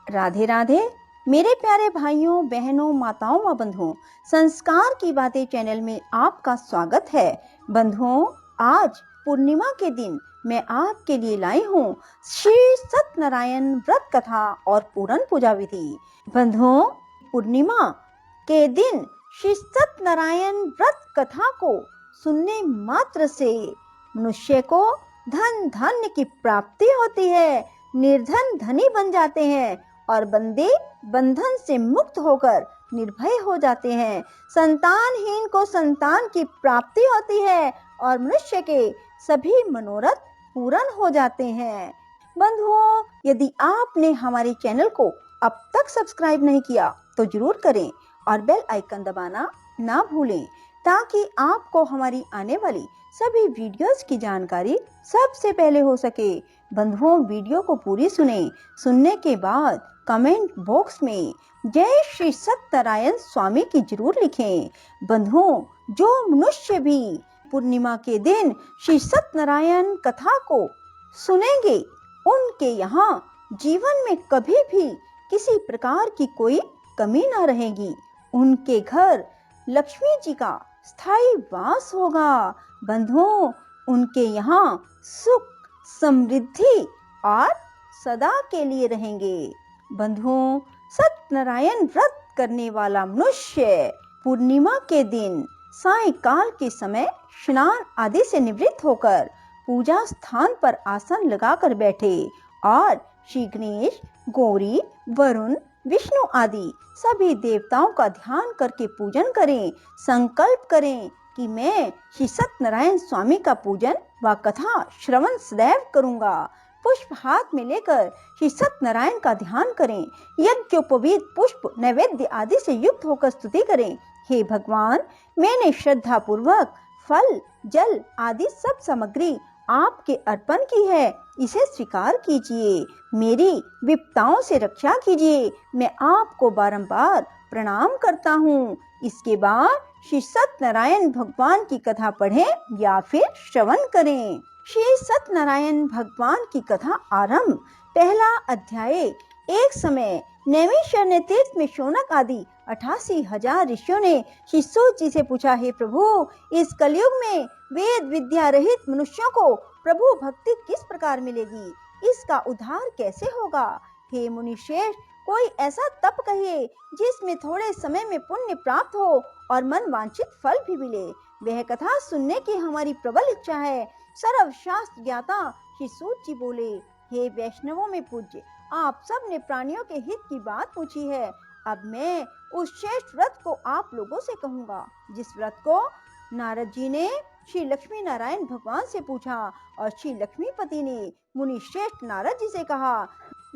राधे राधे मेरे प्यारे भाइयों बहनों माताओं व बंधुओं, संस्कार की बातें चैनल में आपका स्वागत है। बंधुओं, आज पूर्णिमा के दिन मैं आपके लिए लाई हूँ श्री सत्यनारायण व्रत कथा और पूरन पूजा विधि। बंधुओं, पूर्णिमा के दिन श्री सत्यनारायण व्रत कथा को सुनने मात्र से मनुष्य को धन धान्य की प्राप्ति होती है, निर्धन धनी बन जाते हैं और बंदे बंधन से मुक्त होकर निर्भय हो जाते हैं। संतानहीन को संतान की प्राप्ति होती है और मनुष्य के सभी मनोरथ पूर्ण हो जाते हैं। बंधुओं, यदि आपने हमारे चैनल को अब तक सब्सक्राइब नहीं किया तो जरूर करें और बेल आइकन दबाना ना भूलें, ताकि आपको हमारी आने वाली सभी वीडियोस की जानकारी सबसे पहले हो सके। बंधुओं, वीडियो को पूरी सुनने के बाद कमेंट बॉक्स में जय श्री सत्यनारायण स्वामी की जरूर लिखें। बंधुओं, जो मनुष्य भी पूर्णिमा के दिन श्री सत्यनारायण कथा को सुनेंगे, उनके यहाँ जीवन में कभी भी किसी प्रकार की कोई कमी ना रहेगी। उनके घर लक्ष्मी जी का स्थायी वास होगा। बंधुओं, उनके यहाँ सुख समृद्धि और सदा के लिए रहेंगे। बंधुओं, सत्यनारायण व्रत करने वाला मनुष्य पूर्णिमा के दिन सायंकाल के समय स्नान आदि से निवृत्त होकर पूजा स्थान पर आसन लगाकर बैठे और श्री गणेश, गौरी, वरुण, विष्णु आदि सभी देवताओं का ध्यान करके पूजन करें। संकल्प करें कि मैं श्री सत्यनारायण स्वामी का पूजन व कथा श्रवण सदैव करूंगा। पुष्प हाथ में लेकर श्री सत्यनारायण का ध्यान करें। यज्ञोपवीत पुष्प नैवेद्य आदि से युक्त होकर स्तुति करें। हे भगवान, मैंने श्रद्धा पूर्वक फल, जल आदि सब सामग्री आपके अर्पण की है, इसे स्वीकार कीजिए। मेरी विपदाओं से रक्षा कीजिए। मैं आपको बारंबार प्रणाम करता हूँ। इसके बाद श्री सत्यनारायण भगवान की कथा पढ़ें या फिर श्रवण करें। श्री सत्यनारायण भगवान की कथा आरंभ। पहला अध्याय। एक समय नैमिषारण्य तीर्थ में शौनक आदि 88,000 ऋषियों ने श्री सूत जी से पूछा, हे प्रभु, इस कलयुग में वेद विद्या रहित मनुष्यों को प्रभु भक्ति किस प्रकार मिलेगी? इसका उद्धार कैसे होगा? हे मुनिश्रेष्ठ, कोई ऐसा तप कहिए जिसमें थोड़े समय में पुण्य प्राप्त हो और मन वांछित फल भी मिले। वह कथा सुनने की हमारी प्रबल इच्छा है। सर्वशास्त्र ज्ञाता श्री सूत जी बोले, हे वैष्णवों में पूज्य, आप सब ने प्राणियों के हित की बात पूछी है। अब मैं उस श्रेष्ठ व्रत को आप लोगों से कहूँगा, जिस व्रत को नारद जी ने श्री लक्ष्मी नारायण भगवान से पूछा और श्री लक्ष्मीपति ने मुनि श्रेष्ठ नारद जी से कहा।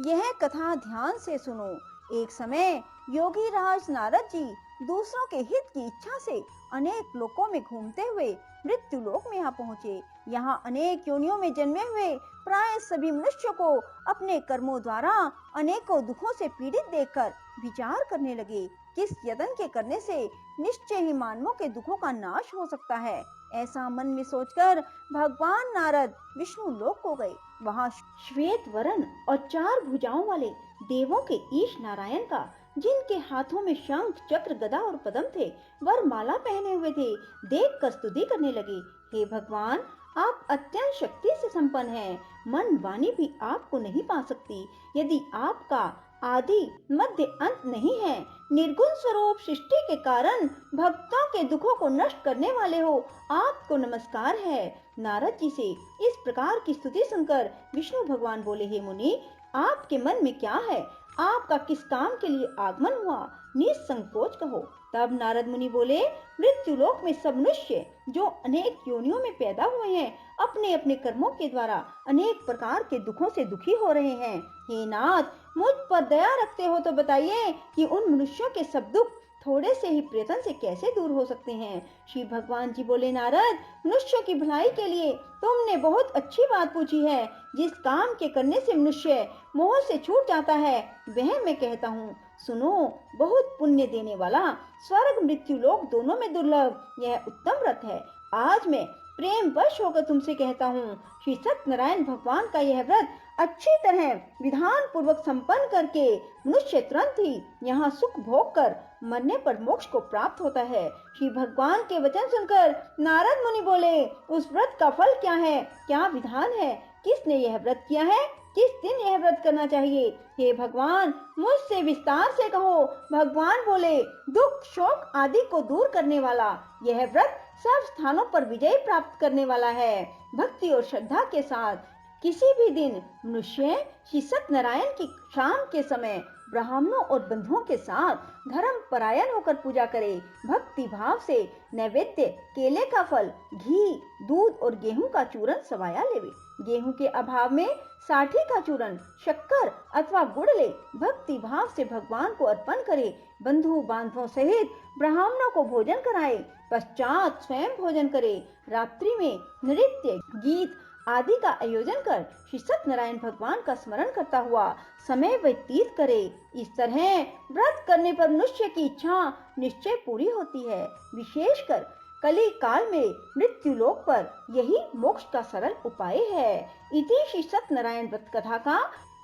यह कथा ध्यान से सुनो। एक समय योगी राज नारद जी दूसरों के हित की इच्छा से अनेक लोकों में घूमते हुए मृत्यु लोक में यहाँ पहुँचे। यहाँ अनेक योनियों में जन्मे हुए प्राय सभी मनुष्यों को अपने कर्मों द्वारा अनेकों दुखों से पीड़ित देखकर विचार करने लगे, किस यत्न के करने से निश्चय ही मानवों के दुखों का नाश हो सकता है। ऐसा मन में सोचकर भगवान नारद विष्णु लोक को गए। वहाँ श्वेत वर्ण और 4 भुजाओं वाले देवों के ईश नारायण का, जिनके हाथों में शंख, चक्र, गदा और पद्म थे, वरमाला पहने हुए थे, देखकर स्तुति करने लगे। हे भगवान, आप अत्यंत शक्ति से संपन्न हैं। मन वाणी भी आपको नहीं पा सकती। यदि आपका आदि मध्य अंत नहीं है, निर्गुण स्वरूप सृष्टि के कारण भक्तों के दुखों को नष्ट करने वाले हो, आपको नमस्कार है। नारद जी से इस प्रकार की स्तुति सुनकर विष्णु भगवान बोले, हे मुनि, आपके मन में क्या है? आपका किस काम के लिए आगमन हुआ? निसंकोच कहो। तब नारद मुनि बोले, मृत्यु लोक में सब मनुष्य जो अनेक योनियों में पैदा हुए हैं, अपने अपने कर्मों के द्वारा अनेक प्रकार के दुखों से दुखी हो रहे हैं। हे नाथ, मुझ पर दया रखते हो तो बताइए कि उन मनुष्यों के सब दुख थोड़े से ही प्रयत्न से कैसे दूर हो सकते हैं? श्री भगवान जी बोले, नारद, मनुष्यों की भलाई के लिए तुमने बहुत अच्छी बात पूछी है। जिस काम के करने से मनुष्य मोह से छूट जाता है, वह मैं कहता हूँ। सुनो, बहुत पुण्य देने वाला, स्वर्ग मृत्यु लोक दोनों में दुर्लभ यह उत्तम व्रत है। आज मैं प्रेम वश होकर तुमसे कहता हूँ, श्री सत्यनारायण भगवान का यह व्रत अच्छी तरह विधान पूर्वक संपन्न करके मनुष्य तुरंत ही यहाँ सुख भोग कर मरने पर मोक्ष को प्राप्त होता है। श्री भगवान के वचन सुनकर नारद मुनि बोले, उस व्रत का फल क्या है, क्या विधान है, किसने यह व्रत किया है, किस दिन यह व्रत करना चाहिए? हे भगवान, मुझसे विस्तार से कहो। भगवान बोले, दुख शोक आदि को दूर करने वाला यह व्रत सब स्थानों पर विजय प्राप्त करने वाला है। भक्ति और श्रद्धा के साथ किसी भी दिन मनुष्य श्री सत्यनारायण की शाम के समय ब्राह्मणों और बंधुओं के साथ धर्म परायण होकर पूजा करे। भक्ति भाव से नैवेद्य केले का फल, घी, दूध और गेहूं का चूरन सवाया लेवे। गेहूं के अभाव में साठी का चूरन, शक्कर अथवा गुड़ ले भक्ति भाव से भगवान को अर्पण करे। बंधु बांधवों सहित ब्राह्मणों को भोजन कराए, पश्चात स्वयं भोजन करे। रात्रि में नृत्य गीत आदि का आयोजन कर श्री सत्यनारायण भगवान का स्मरण करता हुआ समय व्यतीत करे। इस तरह व्रत करने पर मनुष्य की इच्छा निश्चय पूरी होती है। विशेषकर कली काल में मृत्यु लोक पर यही मोक्ष का सरल उपाय है। इति श्री सत्यनारायण व्रत कथा का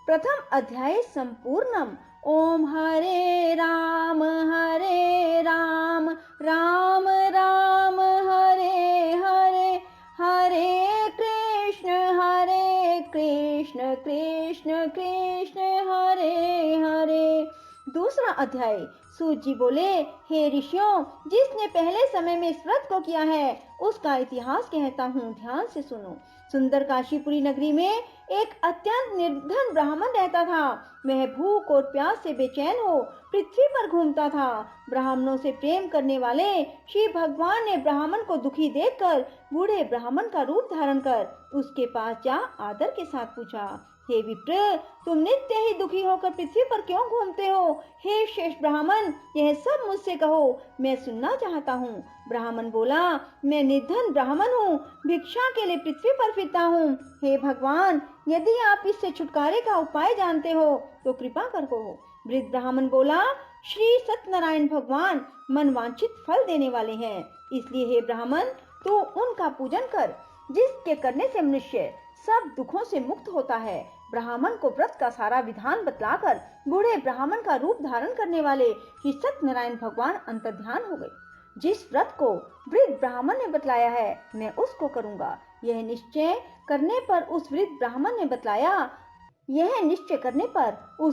प्रथम अध्याय संपूर्णम। ओम हरे राम राम राम हरे हरे, हरे कृष्ण कृष्ण कृष्ण हरे हरे। दूसरा अध्याय। सूत जी बोले, हे ऋषियों, जिसने पहले समय में इस व्रत को किया है उसका इतिहास कहता हूँ, ध्यान से सुनो। सुंदर काशीपुरी नगरी में एक अत्यंत निर्धन ब्राह्मण रहता था। वह भूख और प्यास से बेचैन हो पृथ्वी पर घूमता था। ब्राह्मणों से प्रेम करने वाले श्री भगवान ने ब्राह्मण को दुखी देखकर बूढ़े ब्राह्मण का रूप धारण कर उसके पास जा आदर के साथ पूछा, हे विप्र, तुम नित्य ही दुखी होकर पृथ्वी पर क्यों घूमते हो? हे श्रेष्ठ ब्राह्मण, यह सब मुझसे कहो, मैं सुनना चाहता हूँ। ब्राह्मण बोला, मैं निर्धन ब्राह्मण हूँ, भिक्षा के लिए पृथ्वी पर फिरता हूँ। हे भगवान, यदि आप इससे छुटकारे का उपाय जानते हो तो कृपा कर कहो। वृद्ध ब्राह्मण बोला, श्री सत्यनारायण भगवान मनवांछित फल देने वाले हैं, इसलिए हे ब्राह्मण, तू उनका पूजन कर, जिसके करने से मनुष्य सब दुखों से मुक्त होता है। ब्राह्मण को व्रत का सारा विधान बतलाकर बूढ़े ब्राह्मण का रूप धारण करने वाले श्री सत्यनारायण भगवान अंतर्ध्यान हो गए। जिस व्रत को वृद्ध ब्राह्मण ने बतलाया है मैं उसको करूंगा। यह निश्चय करने पर उस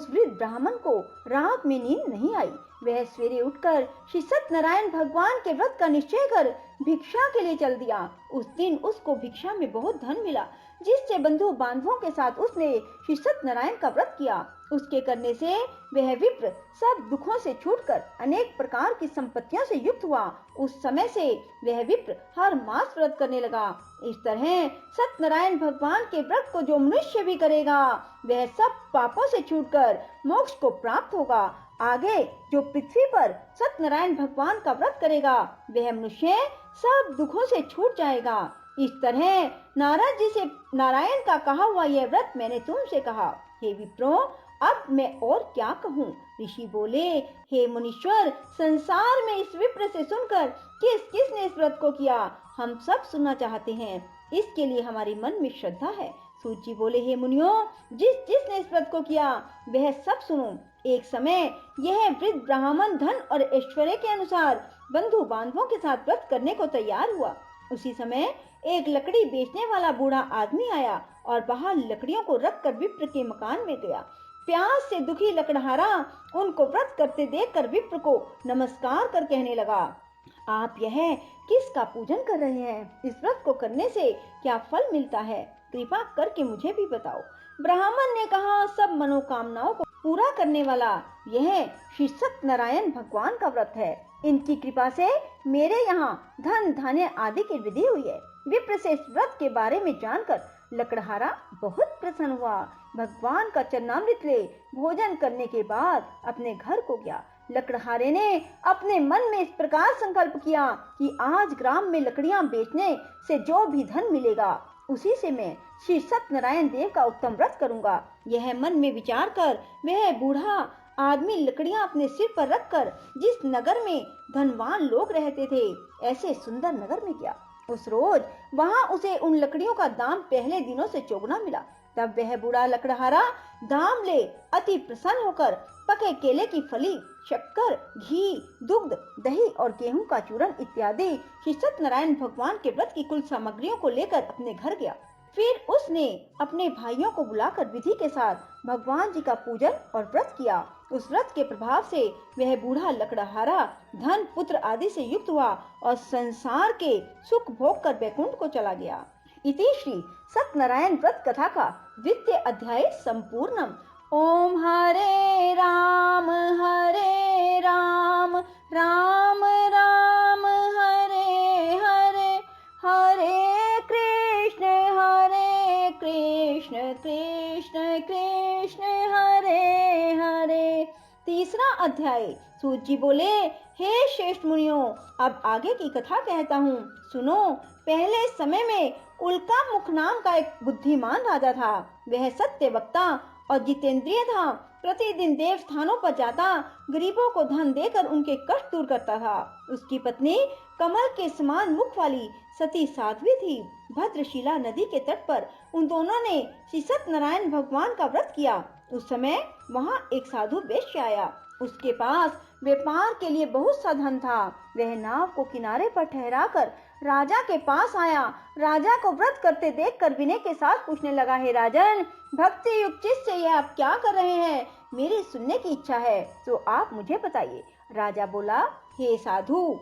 वृद्ध ब्राह्मण को रात में नींद नहीं आई। वह सवेरे उठकर श्री सत्यनारायण भगवान के व्रत का निश्चय कर भिक्षा के लिए चल दिया। उस दिन उसको भिक्षा में बहुत धन मिला, जिससे बंधु बांधवों के साथ उसने श्री सत्यनारायण का व्रत किया। उसके करने से वह विप्र सब दुखों से छूटकर अनेक प्रकार की संपत्तियों से युक्त हुआ। उस समय से वह विप्र हर मास व्रत करने लगा। इस तरह सत्यनारायण भगवान के व्रत को जो मनुष्य भी करेगा वह सब पापों से छूटकर मोक्ष को प्राप्त होगा। आगे जो पृथ्वी पर सत्यनारायण भगवान का व्रत करेगा वह मनुष्य सब दुखों से छूट जाएगा। इस तरह नारद जी से नारायण का कहा हुआ यह व्रत मैंने तुमसे कहा। हे विप्रो, अब मैं और क्या कहूँ? ऋषि बोले, हे मुनीश्वर, संसार में इस विप्र से सुनकर किस किस ने इस व्रत को किया हम सब सुनना चाहते हैं, इसके लिए हमारे मन में श्रद्धा है। सूत जी बोले, हे मुनियों, जिस जिसने इस व्रत को किया वह सब सुनो। एक समय यह वृद्ध ब्राह्मण धन और ऐश्वर्य के अनुसार बंधु बांधवों के साथ व्रत करने को तैयार हुआ। उसी समय एक लकड़ी बेचने वाला बूढ़ा आदमी आया और बाहर लकड़ियों को रखकर विप्र के मकान में गया। प्यास से दुखी लकड़हारा उनको व्रत करते देखकर विप्र को नमस्कार कर कहने लगा, आप यह किसका पूजन कर रहे हैं? इस व्रत को करने से क्या फल मिलता है? कृपा करके मुझे भी बताओ। ब्राह्मण ने कहा, सब मनोकामनाओं को पूरा करने वाला यह श्री सत्यनारायण भगवान का व्रत है। इनकी कृपा से मेरे यहाँ धन धान्य आदि की वृद्धि हुई है। विप्र से इस व्रत के बारे में जानकर लकड़हारा बहुत प्रसन्न हुआ। भगवान का चरणामृत ले भोजन करने के बाद अपने घर को गया। लकड़हारे ने अपने मन में इस प्रकार संकल्प किया कि आज ग्राम में लकड़ियां बेचने से जो भी धन मिलेगा उसी से मैं श्री सत्यनारायण देव का उत्तम व्रत करूंगा। यह मन में विचार कर वह बूढ़ा आदमी लकड़ियां अपने सिर पर रखकर जिस नगर में धनवान लोग रहते थे ऐसे सुंदर नगर में गया। उस रोज वहां उसे उन लकड़ियों का दाम पहले दिनों से चौगुना मिला। तब वह बूढ़ा लकड़हारा दाम ले अति प्रसन्न होकर पके केले की फली, शक्कर, घी, दुग्ध, दही और गेहूं का चूरन इत्यादि श्री सत्यनारायण भगवान के व्रत की कुल सामग्रियों को लेकर अपने घर गया। फिर उसने अपने भाइयों को बुलाकर विधि के साथ भगवान जी का पूजन और व्रत किया। उस व्रत के प्रभाव से वह बूढ़ा लकड़हारा धन पुत्र आदि से युक्त हुआ और संसार के सुख भोग कर वैकुंठ को चला गया। इति श्री सत्यनारायण व्रत कथा का द्वितीय अध्याय संपूर्णम। ओम हरे राम राम राम हरे हरे, हरे कृष्ण कृष्ण कृष्ण हरे हरे। तीसरा अध्याय। सूत जी बोले, हे श्रेष्ठ मुनियों, अब आगे की कथा कहता हूँ, सुनो। पहले समय में उल्का मुख नाम का एक बुद्धिमान राजा था। वह सत्य वक्ता और जितेंद्रिय था। प्रतिदिन देव स्थानों पर जाता, गरीबों को धन देकर उनके कष्ट दूर करता था। उसकी पत्नी कमल के समान मुख वाली सती साध्वी थी। भद्रशिला नदी के तट पर उन दोनों ने श्री सत्यनारायण भगवान का व्रत किया। उस समय वहाँ एक साधु वैश्य आया। उसके पास व्यापार के लिए बहुत सा धन था। वह नाव को किनारे पर ठहराकर राजा के पास आया। राजा को व्रत करते देखकर विनय के साथ पूछने लगा, हे राजन, भक्ति युक्त चित्त से यह आप क्या कर रहे हैं? मेरी सुनने की इच्छा है, तो आप मुझे बताइए। राजा बोला, हे साधु,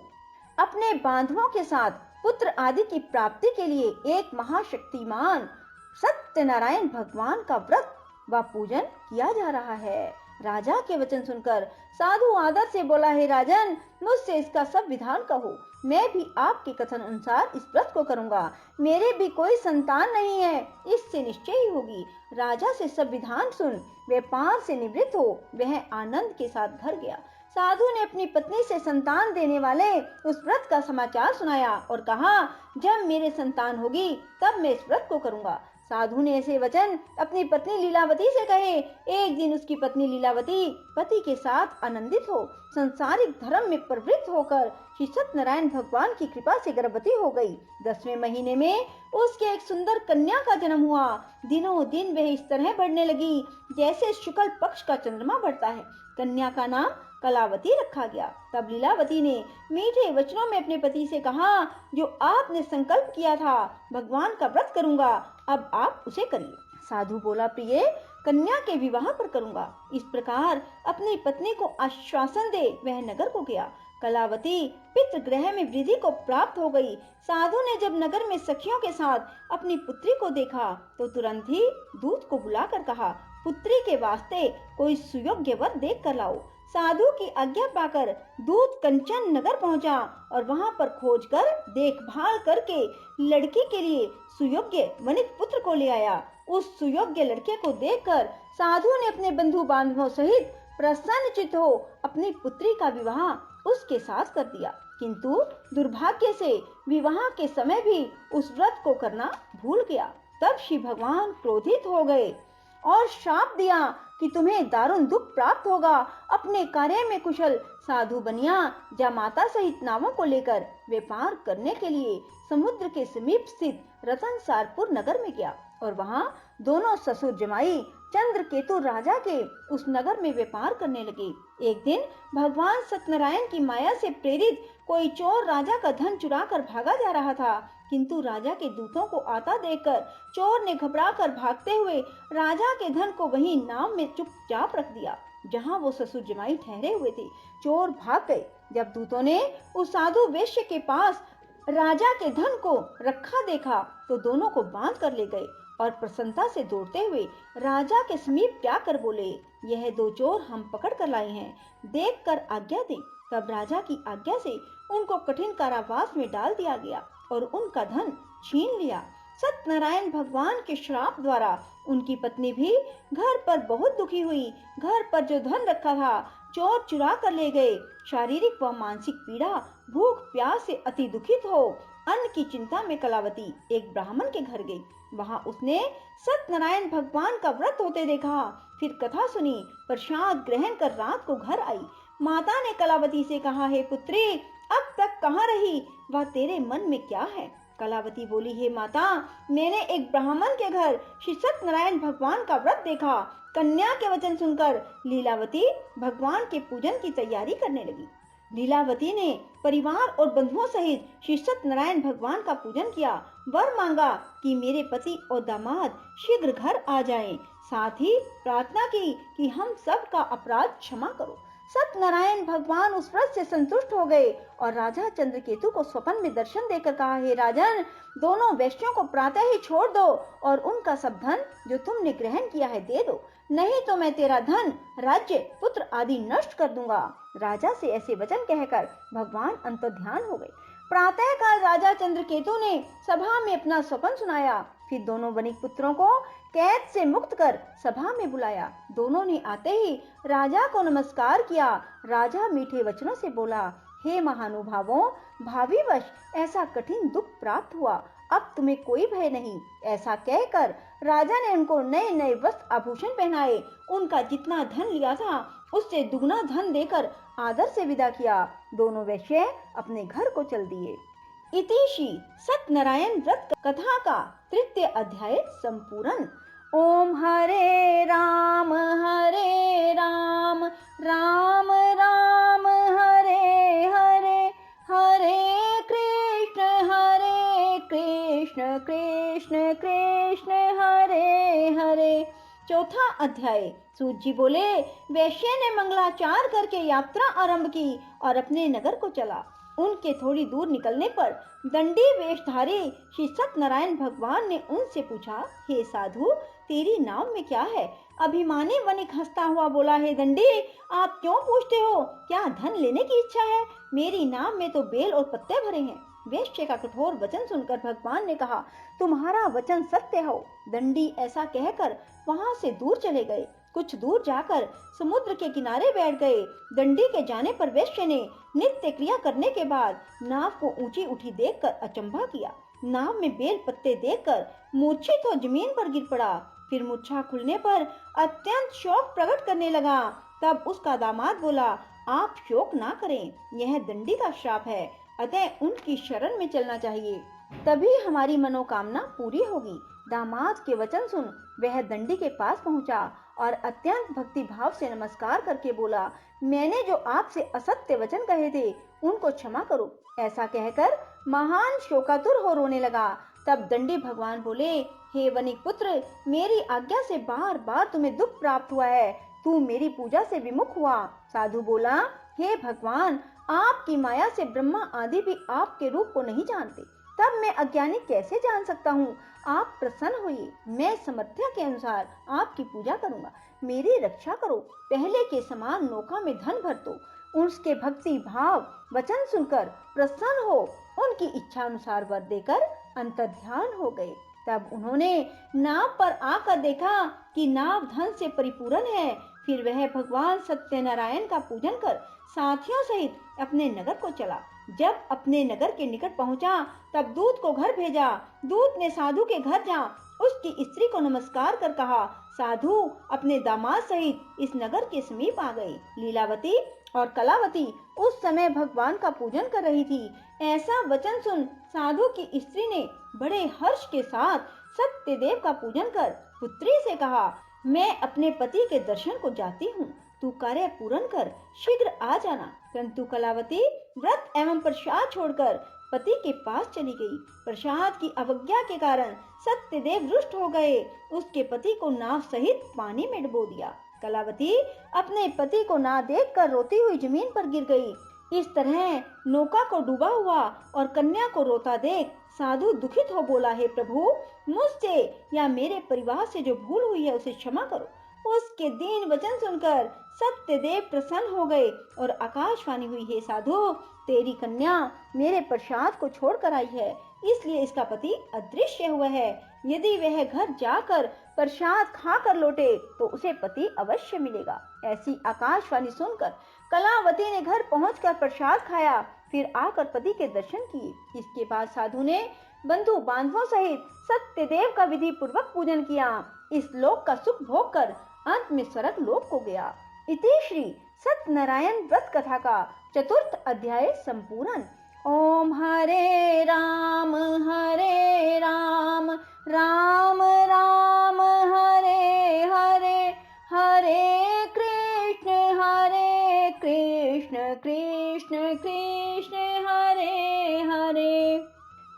अपने बांधवों के साथ पुत्र आदि की प्राप्ति के लिए एक महाशक्तिमान सत्यनारायण भगवान का व्रत व पूजन किया जा रहा है। राजा के वचन सुनकर साधु आदर से बोला, हे राजन, मुझसे इसका सब विधान कहो। मैं भी आपके कथन अनुसार इस व्रत को करूंगा। मेरे भी कोई संतान नहीं है, इससे निश्चय ही होगी। राजा से सब विधान सुन व्यापार से निवृत्त हो वह आनंद के साथ घर गया। साधु ने अपनी पत्नी से संतान देने वाले उस व्रत का समाचार सुनाया और कहा, जब मेरे संतान होगी तब मैं इस व्रत को करूंगा। साधु ने ऐसे वचन अपनी पत्नी लीलावती से कहे। एक दिन उसकी पत्नी लीलावती पति के साथ आनंदित हो संसारिक धर्म में प्रवृत्त होकर श्री सत्यनारायण भगवान की कृपा से गर्भवती हो गई। 10वें महीने में उसके एक सुंदर कन्या का जन्म हुआ। दिनों दिन वह इस तरह बढ़ने लगी जैसे शुक्ल पक्ष का चंद्रमा बढ़ता है। कन्या का नाम कलावती रखा गया। तब लीलावती ने मीठे वचनों में अपने पति से कहा, जो आपने संकल्प किया था, भगवान का व्रत करूंगा, अब आप उसे करिए। साधु बोला, प्रिय, कन्या के विवाह पर करूंगा। इस प्रकार अपनी पत्नी को आश्वासन दे वह नगर को गया। कलावती पितृगृह में वृद्धि को प्राप्त हो गई। साधु ने जब नगर में सखियों के साथ अपनी पुत्री को देखा तो तुरंत ही दूत को बुलाकर कहा, पुत्री के वास्ते कोई सुयोग्य वर देख कर लाओ। साधु की आज्ञा पाकर दूत कंचन नगर पहुंचा और वहां पर खोजकर देखभाल करके लड़की के लिए सुयोग्य वनित पुत्र को ले आया। उस सुयोग्य लड़के को देखकर साधु ने अपने बंधु बांधवों सहित प्रसन्नचित्त हो अपनी पुत्री का विवाह उसके साथ कर दिया। किंतु दुर्भाग्य से विवाह के समय भी उस व्रत को करना भूल गया। तब श्री भगवान क्रोधित हो गए और श्राप दिया कि तुम्हें दारुण दुख प्राप्त होगा। अपने कार्य में कुशल साधु बनिया जामाता सहित नावों को लेकर व्यापार करने के लिए समुद्र के समीप स्थित रतनसारपुर नगर में गया और वहां दोनों ससुर जमाई चंद्रकेतु राजा के उस नगर में व्यापार करने लगे। एक दिन भगवान सत्यनारायण की माया से प्रेरित कोई चोर राजा का धन चुरा कर भागा जा रहा था, किंतु राजा के दूतों को आता देखकर चोर ने घबराकर भागते हुए राजा के धन को वहीं नाव में चुपचाप रख दिया जहां वो ससुर जमाई ठहरे हुए थे। चोर भाग गए। जब दूतों ने उस साधु वैश्य के पास राजा के धन को रखा देखा तो दोनों को बांध कर ले गए और प्रसन्नता से दौड़ते हुए राजा के समीप जाकर बोले, यह दो चोर हम पकड़ कर लाए हैं, देख कर आज्ञा दें। तब राजा की आज्ञा से उनको कठिन कारावास में डाल दिया गया और उनका धन छीन लिया। सत्यनारायण भगवान के श्राप द्वारा उनकी पत्नी भी घर पर बहुत दुखी हुई। घर पर जो धन रखा था चोर चुरा कर ले गए। शारीरिक व मानसिक पीड़ा, भूख प्यास से अति दुखित हो अन्न की चिंता में कलावती एक ब्राह्मण के घर गई। वहां उसने सत्यनारायण भगवान का व्रत होते देखा। फिर कथा सुनी, प्रसाद ग्रहण कर रात को घर आई। माता ने कलावती से कहा, हे पुत्री, अब तक कहाँ रही? वह तेरे मन में क्या है? कलावती बोली, हे माता, मैंने एक ब्राह्मण के घर श्री सत्यनारायण भगवान का व्रत देखा। कन्या के वचन सुनकर लीलावती भगवान के पूजन की तैयारी करने लगी। लीलावती ने परिवार और बंधुओं सहित श्री सत्यनारायण भगवान का पूजन किया। वर मांगा कि मेरे पति और दामाद शीघ्र घर आ जाएं। साथ ही प्रार्थना की कि हम सब का अपराध क्षमा करो। सत्यनारायण भगवान उस व्रत से संतुष्ट हो गए और राजा चंद्रकेतु को स्वप्न में दर्शन देकर कहा, हे राजन, दोनों वेश्यों को प्रातः ही छोड़ दो और उनका सब धन जो तुमने ग्रहण किया है दे दो, नहीं तो मैं तेरा धन, राज्य, पुत्र आदि नष्ट कर दूंगा। राजा से ऐसे वचन कहकर भगवान अंतर्ध्यान हो गए। प्रातः काल राजा चंद्रकेतु ने सभा में अपना स्वप्न सुनाया। फिर दोनों वणिक पुत्रों को कैद से मुक्त कर सभा में बुलाया। दोनों ने आते ही राजा को नमस्कार किया। राजा मीठे वचनों से बोला, हे महानुभावों, भावीवश ऐसा कठिन दुख प्राप्त हुआ, अब तुम्हें कोई भय नहीं। ऐसा कहकर राजा ने उनको नए नए वस्त्र आभूषण पहनाए। उनका जितना धन लिया था उससे दुगना धन देकर आदर से विदा किया। दोनों वैश्य अपने घर को चल दिए। इति श्री सत्यनारायण व्रत कथा का तृतीय अध्याय संपूर्ण। ओम हरे राम राम राम हरे हरे, हरे कृष्ण कृष्ण कृष्ण हरे हरे। चौथा अध्याय। सूत जी बोले, वैश्य ने मंगलाचार करके यात्रा आरंभ की और अपने नगर को चला। उनके थोड़ी दूर निकलने पर दंडी वेशधारी श्री सत्यनारायण भगवान ने उनसे पूछा, हे साधु, तेरी नाव में क्या है? अभिमानी वणिक हंसता हुआ बोला, हे दंडी, आप क्यों पूछते हो? क्या धन लेने की इच्छा है? मेरी नाव में तो बेल और पत्ते भरे हैं। वेश्य का कठोर वचन सुनकर भगवान ने कहा, तुम्हारा वचन सत्य हो। दंडी ऐसा कहकर वहां से दूर चले गए। कुछ दूर जाकर समुद्र के किनारे बैठ गए। दंडी के जाने पर वेश्य ने नित्य क्रिया करने के बाद नाव को ऊंची उठी देखकर अचंभा किया। नाव में बेल पत्ते देखकर मूर्छित हो जमीन पर गिर पड़ा। फिर मूर्छा खुलने पर अत्यंत शोक प्रकट करने लगा। तब उसका दामाद बोला, आप शोक ना करें, यह दंडी का श्राप है, अतः उनकी शरण में चलना चाहिए, तभी हमारी मनोकामना पूरी होगी। दामाद के वचन सुन वह दंडी के पास पहुंचा और अत्यंत भक्ति भाव से नमस्कार करके बोला, मैंने जो आपसे असत्य वचन कहे थे उनको क्षमा करो। ऐसा कहकर महान शोकातुर हो रोने लगा। तब दंडी भगवान बोले, हे वणिक पुत्र, मेरी आज्ञा से बार बार तुम्हें दुख प्राप्त हुआ है, तू मेरी पूजा से विमुख हुआ। साधु बोला, हे भगवान, आपकी माया से ब्रह्मा आदि भी आपके रूप को नहीं जानते, तब मैं अज्ञानी कैसे जान सकता हूँ? आप प्रसन्न होइए, मैं समर्थ्य के अनुसार आपकी पूजा करूंगा, मेरी रक्षा करो। पहले के समान नौका में धन भर दो। उसके भक्ति भाव वचन सुनकर प्रसन्न हो उनकी इच्छा अनुसार वर देकर अंतर्ध्यान हो गए। तब उन्होंने नाव पर आकर देखा कि नाव धन से परिपूर्ण है। फिर वह भगवान सत्यनारायण का पूजन कर साथियों सहित अपने नगर को चला। जब अपने नगर के निकट पहुंचा तब दूत को घर भेजा। दूत ने साधु के घर जा उसकी स्त्री को नमस्कार कर कहा, साधु अपने दामाद सहित इस नगर के समीप आ गए। लीलावती और कलावती उस समय भगवान का पूजन कर रही थी। ऐसा वचन सुन साधु की स्त्री ने बड़े हर्ष के साथ सत्यदेव का पूजन कर पुत्री से कहा, मैं अपने पति के दर्शन को जाती हूँ, तू कार्य पूर्ण कर शीघ्र आ जाना। परंतु कलावती व्रत एवं प्रसाद छोड़कर पति के पास चली गई। प्रसाद की अवज्ञा के कारण सत्यदेव रुष्ट हो गए। उसके पति को नाव सहित पानी में डुबो दिया। कलावती अपने पति को ना देखकर रोती हुई जमीन पर गिर गई। इस तरह नौका को डूबा हुआ और कन्या को रोता देख साधु दुखित हो बोला, हे प्रभु, मुझसे या मेरे परिवार से जो भूल हुई है उसे क्षमा करो। उसके दीन वचन सुनकर सत्यदेव प्रसन्न हो गए और आकाशवाणी हुई, हे साधु, तेरी कन्या मेरे प्रसाद को छोड़कर आई है, इसलिए इसका पति अदृश्य हुआ है। यदि वह घर जाकर प्रसाद खाकर लौटे तो उसे पति अवश्य मिलेगा। ऐसी आकाशवाणी सुनकर कलावती ने घर पहुंचकर प्रसाद खाया, फिर आकर पति के दर्शन किए। इसके बाद साधु ने बंधु बांधवों सहित सत्यदेव का विधि पूर्वक पूजन किया। इस लोक का सुख भोग कर अंत में स्वर्ग लोक को गया। इति श्री सत्यनारायण व्रत कथा का चतुर्थ अध्याय संपूर्ण। ओम हरे राम राम राम हरे हरे, हरे कृष्ण कृष्ण कृष्ण हरे हरे।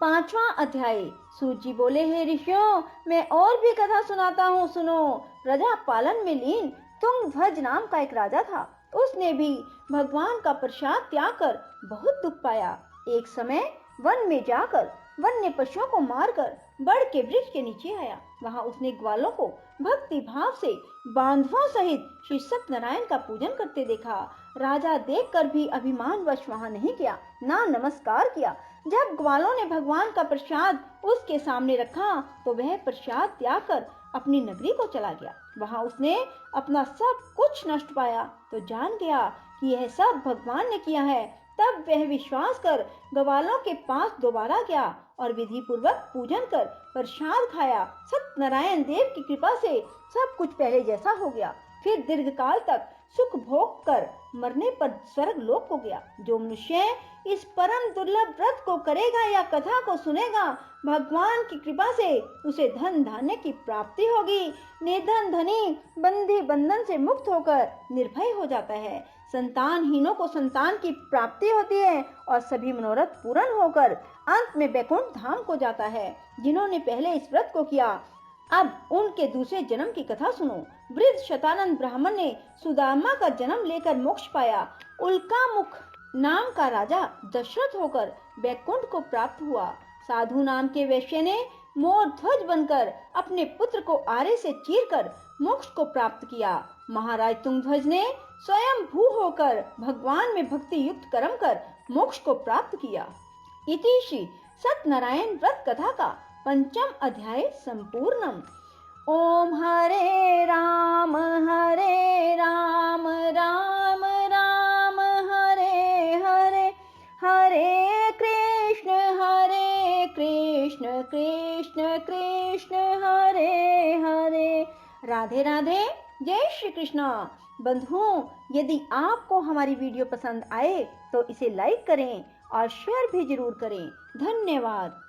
पांचवा अध्याय। सूत जी बोले, हे ऋषियों, मैं और भी कथा सुनाता हूँ, सुनो। प्रजा पालन में लीन तुंगध्वज नाम का एक राजा था। उसने भी भगवान का प्रसाद त्याग कर बहुत दुख पाया। एक समय वन में जाकर वन्य पशुओं को मारकर बड़ के वृक्ष के नीचे आया। वहां उसने ग्वालों को भक्ति भाव से बांधवों सहित श्री सत्यनारायण का पूजन करते देखा। राजा देखकर भी अभिमानवश वहां नहीं गया, ना नमस्कार किया। जब ग्वालों ने भगवान का प्रसाद उसके सामने रखा तो वह प्रसाद त्याग कर अपनी नगरी को चला गया। वहां उसने अपना सब कुछ नष्ट पाया तो जान गया कि यह सब भगवान ने किया है। तब वह विश्वास कर ग्वालों के पास दोबारा गया और विधि पूर्वक पूजन कर प्रसाद खाया। सत्यनारायण देव की कृपा से सब कुछ पहले जैसा हो गया। फिर दीर्घकाल तक सुख भोग कर मरने पर स्वर्ग लोक को गया। जो मनुष्य इस परम दुर्लभ व्रत को करेगा या कथा को सुनेगा, भगवान की कृपा से उसे धन धान्य की प्राप्ति होगी। निर्धन धनी बंदी बंधन से मुक्त होकर निर्भय हो जाता है। संतानहीनों को संतान की प्राप्ति होती है और सभी मनोरथ पूर्ण होकर अंत में वैकुंठ धाम को जाता है। जिन्होंने पहले इस व्रत को किया, अब उनके दूसरे जन्म की कथा सुनो। वृद्ध शतानंद ब्राह्मण ने सुदामा का जन्म लेकर मोक्ष पाया। उल्कामुख नाम का राजा दशरथ होकर वैकुंठ को प्राप्त हुआ। साधु नाम के वैश्य ने मोर ध्वज बनकर अपने पुत्र को आरे से चीरकर मोक्ष को प्राप्त किया। महाराज तुंगध्वज ने स्वयं भू होकर भगवान में भक्ति युक्त कर्म कर मोक्ष को प्राप्त किया। इति श्री सत्यनारायण व्रत कथा का पंचम अध्याय संपूर्णम। ओम हरे राम राम राम हरे हरे, हरे कृष्ण कृष्ण कृष्ण हरे हरे। राधे राधे, जय श्री कृष्ण। बंधुओं, यदि आपको हमारी वीडियो पसंद आए तो इसे लाइक करें और शेयर भी जरूर करें। धन्यवाद।